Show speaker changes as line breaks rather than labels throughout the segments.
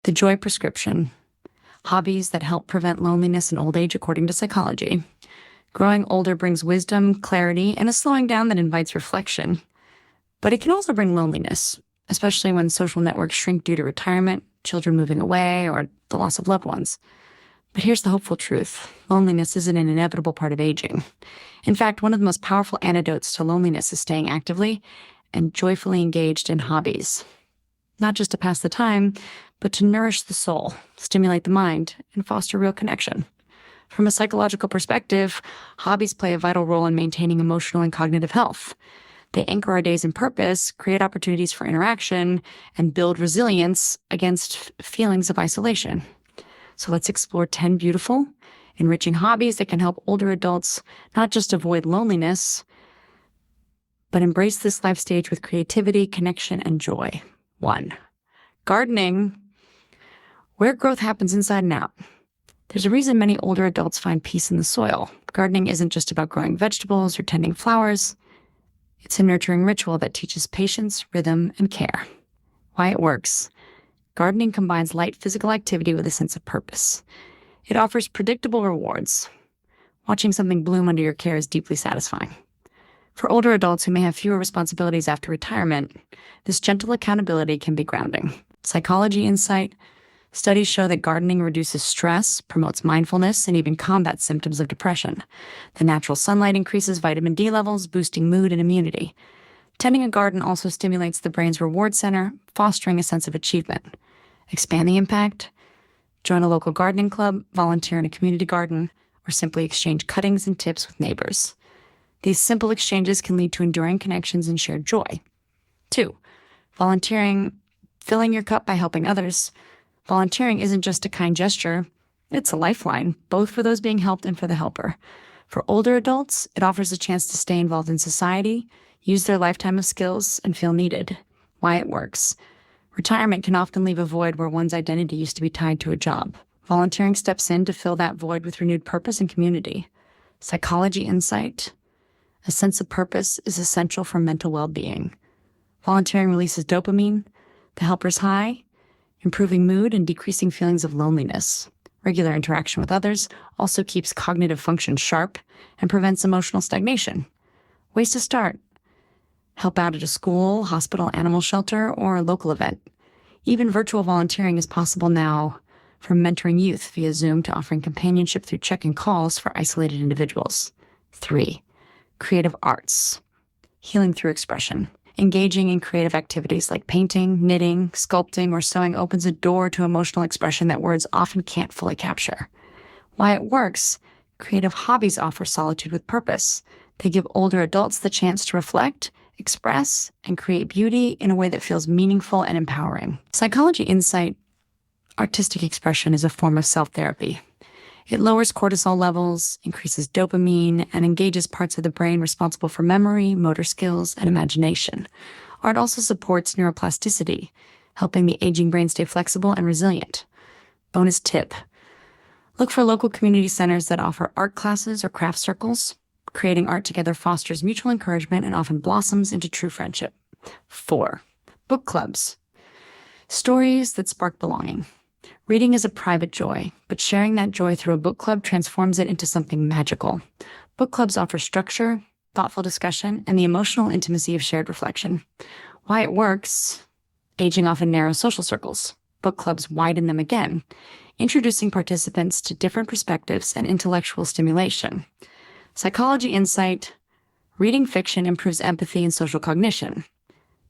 The Joy Prescription. Hobbies that help prevent loneliness in old age according to psychology. Growing older brings wisdom, clarity, and a slowing down that invites reflection. But it can also bring loneliness, especially when social networks shrink due to retirement, children moving away, or the loss of loved ones. But here's the hopeful truth. Loneliness isn't an inevitable part of aging. In fact, one of the most powerful antidotes to loneliness is staying actively and joyfully engaged in hobbies. Not just to pass the time, but to nourish the soul, stimulate the mind, and foster real connection. From a psychological perspective, hobbies play a vital role in maintaining emotional and cognitive health. They anchor our days in purpose, create opportunities for interaction, and build resilience against feelings of isolation. So let's explore 10 beautiful, enriching hobbies that can help older adults not just avoid loneliness, but embrace this life stage with creativity, connection, and joy. 1. Gardening, where growth happens inside and out. There's a reason many older adults find peace in the soil. Gardening isn't just about growing vegetables or tending flowers. It's a nurturing ritual that teaches patience, rhythm, and care. Why it works. Gardening combines light physical activity with a sense of purpose. It offers predictable rewards. Watching something bloom under your care is deeply satisfying. For older adults who may have fewer responsibilities after retirement, this gentle accountability can be grounding. Psychology insight. Studies show that gardening reduces stress, promotes mindfulness, and even combats symptoms of depression. The natural sunlight increases vitamin D levels, boosting mood and immunity. Tending a garden also stimulates the brain's reward center, fostering a sense of achievement. Expand the impact. Join a local gardening club, volunteer in a community garden, or simply exchange cuttings and tips with neighbors. These simple exchanges can lead to enduring connections and shared joy. 2. Volunteering, filling your cup by helping others. Volunteering isn't just a kind gesture, it's a lifeline, both for those being helped and for the helper. For older adults, it offers a chance to stay involved in society, use their lifetime of skills, and feel needed. Why it works. Retirement can often leave a void where one's identity used to be tied to a job. Volunteering steps in to fill that void with renewed purpose and community. Psychology insight. A sense of purpose is essential for mental well-being. Volunteering releases dopamine, the helper's high, improving mood and decreasing feelings of loneliness. Regular interaction with others also keeps cognitive function sharp and prevents emotional stagnation. Ways to start. Help out at a school, hospital, animal shelter, or a local event. Even virtual volunteering is possible now, from mentoring youth via Zoom to offering companionship through check-in calls for isolated individuals. 3. Creative arts. Healing through expression. Engaging in creative activities like painting, knitting, sculpting, or sewing opens a door to emotional expression that words often can't fully capture. Why it works. Creative hobbies offer solitude with purpose. They give older adults the chance to reflect, express, and create beauty in a way that feels meaningful and empowering. Psychology insight. Artistic expression is a form of self-therapy. It lowers cortisol levels, increases dopamine, and engages parts of the brain responsible for memory, motor skills, and imagination. Art also supports neuroplasticity, helping the aging brain stay flexible and resilient. Bonus tip. Look for local community centers that offer art classes or craft circles. Creating art together fosters mutual encouragement and often blossoms into true friendship. 4. Book clubs. Stories that spark belonging. Reading is a private joy, but sharing that joy through a book club transforms it into something magical. Book clubs offer structure, thoughtful discussion, and the emotional intimacy of shared reflection. Why it works. Aging often narrows social circles. Book clubs widen them again, introducing participants to different perspectives and intellectual stimulation. Psychology insight. Reading fiction improves empathy and social cognition.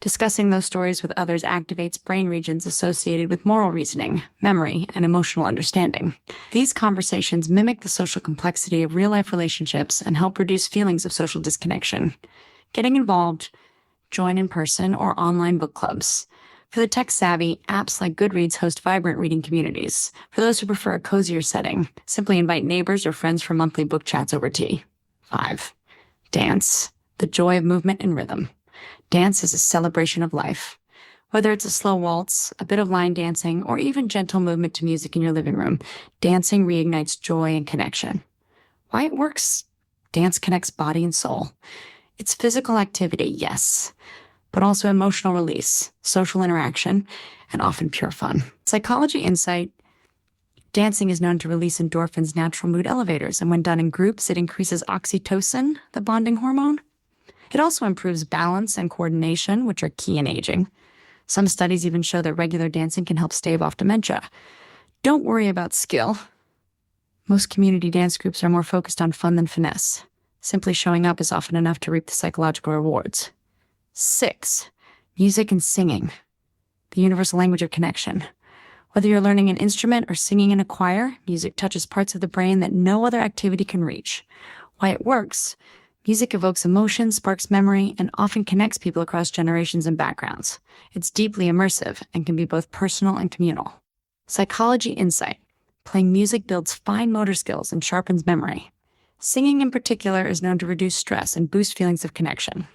Discussing those stories with others activates brain regions associated with moral reasoning, memory, and emotional understanding. These conversations mimic the social complexity of real-life relationships and help reduce feelings of social disconnection. Getting involved, join in person or online book clubs. For the tech-savvy, apps like Goodreads host vibrant reading communities. For those who prefer a cozier setting, simply invite neighbors or friends for monthly book chats over tea. 5. Dance, the joy of movement and rhythm. Dance is a celebration of life. Whether it's a slow waltz, a bit of line dancing, or even gentle movement to music in your living room, dancing reignites joy and connection. Why it works? Dance connects body and soul. It's physical activity, yes, but also emotional release, social interaction, and often pure fun. Psychology insight: dancing is known to release endorphins, natural mood elevators, and when done in groups, it increases oxytocin, the bonding hormone. It also improves balance and coordination, which are key in aging. Some studies even show that regular dancing can help stave off dementia. Don't worry about skill. Most community dance groups are more focused on fun than finesse. Simply showing up is often enough to reap the psychological rewards. 6, music and singing, the universal language of connection. Whether you're learning an instrument or singing in a choir, music touches parts of the brain that no other activity can reach. Why it works: music evokes emotion, sparks memory, and often connects people across generations and backgrounds. It's deeply immersive and can be both personal and communal. Psychology insight: playing music builds fine motor skills and sharpens memory. Singing in particular is known to reduce stress and boost feelings of connection.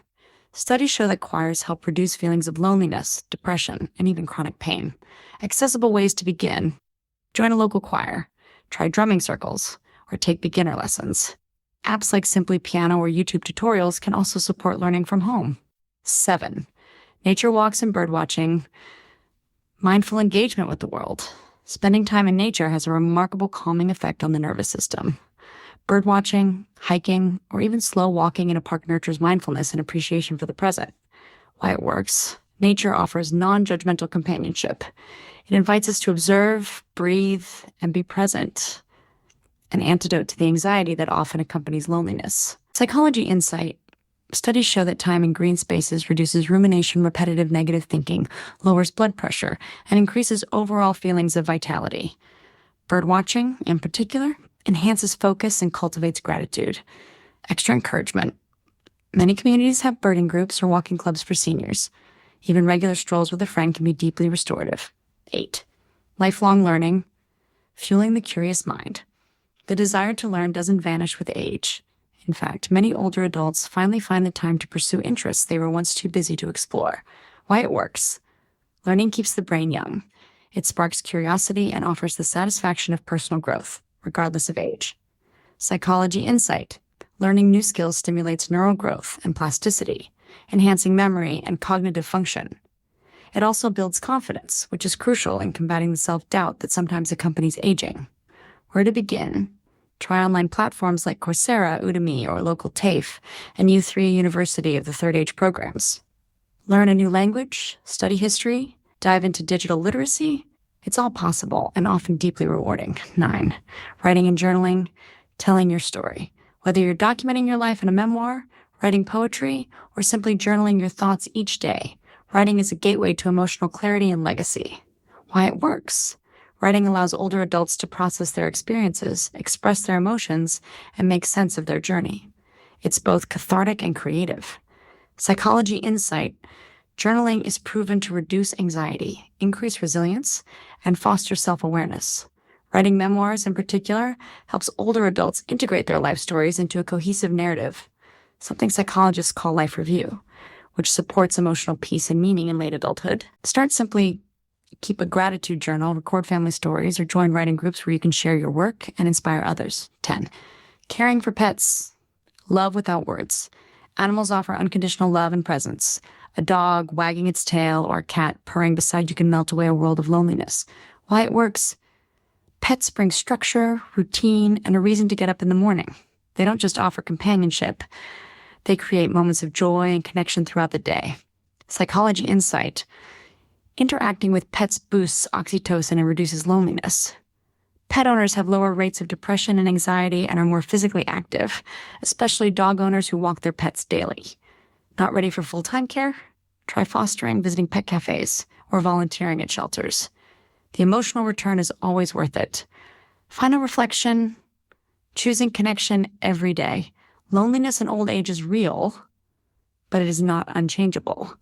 Studies show that choirs help reduce feelings of loneliness, depression, and even chronic pain. Accessible ways to begin: join a local choir, try drumming circles, or take beginner lessons. Apps like Simply Piano or YouTube tutorials can also support learning from home. 7, nature walks and birdwatching, mindful engagement with the world. Spending time in nature has a remarkable calming effect on the nervous system. Birdwatching, hiking, or even slow walking in a park nurtures mindfulness and appreciation for the present. Why it works: nature offers non-judgmental companionship. It invites us to observe, breathe, and be present, an antidote to the anxiety that often accompanies loneliness. Psychology insight: studies show that time in green spaces reduces rumination, repetitive negative thinking, lowers blood pressure, and increases overall feelings of vitality. Birdwatching, in particular, enhances focus and cultivates gratitude. Extra encouragement: many communities have birding groups or walking clubs for seniors. Even regular strolls with a friend can be deeply restorative. 8, lifelong learning, fueling the curious mind. The desire to learn doesn't vanish with age. In fact, many older adults finally find the time to pursue interests they were once too busy to explore. Why it works: learning keeps the brain young. It sparks curiosity and offers the satisfaction of personal growth, regardless of age. Psychology insight: learning new skills stimulates neural growth and plasticity, enhancing memory and cognitive function. It also builds confidence, which is crucial in combating the self-doubt that sometimes accompanies aging. Where to begin? Try online platforms like Coursera, Udemy, or local TAFE, and U3 University of the Third Age programs. Learn a new language, study history, dive into digital literacy. It's all possible and often deeply rewarding. 9, writing and journaling, telling your story. Whether you're documenting your life in a memoir, writing poetry, or simply journaling your thoughts each day, writing is a gateway to emotional clarity and legacy. Why it works: writing allows older adults to process their experiences, express their emotions, and make sense of their journey. It's both cathartic and creative. Psychology insight: journaling is proven to reduce anxiety, increase resilience, and foster self-awareness. Writing memoirs, in particular, helps older adults integrate their life stories into a cohesive narrative, something psychologists call life review, which supports emotional peace and meaning in late adulthood. Start simply. Keep a gratitude journal, record family stories, or join writing groups where you can share your work and inspire others. 10, caring for pets. Love without words. Animals offer unconditional love and presence. A dog wagging its tail or a cat purring beside you can melt away a world of loneliness. Why it works: pets bring structure, routine, and a reason to get up in the morning. They don't just offer companionship. They create moments of joy and connection throughout the day. Psychology insight: interacting with pets boosts oxytocin and reduces loneliness. Pet owners have lower rates of depression and anxiety and are more physically active, especially dog owners who walk their pets daily. Not ready for full-time care? Try fostering, visiting pet cafes, or volunteering at shelters. The emotional return is always worth it. Final reflection: choosing connection every day. Loneliness in old age is real, but it is not unchangeable.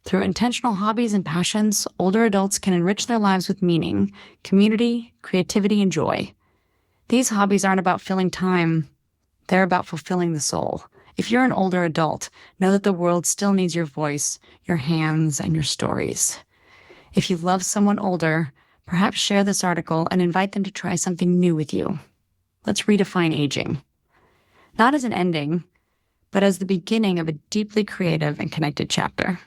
Through intentional hobbies and passions, older adults can enrich their lives with meaning, community, creativity, and joy. These hobbies aren't about filling time. They're about fulfilling the soul. If you're an older adult, know that the world still needs your voice, your hands, and your stories. If you love someone older, perhaps share this article and invite them to try something new with you. Let's redefine aging. Not as an ending, but as the beginning of a deeply creative and connected chapter.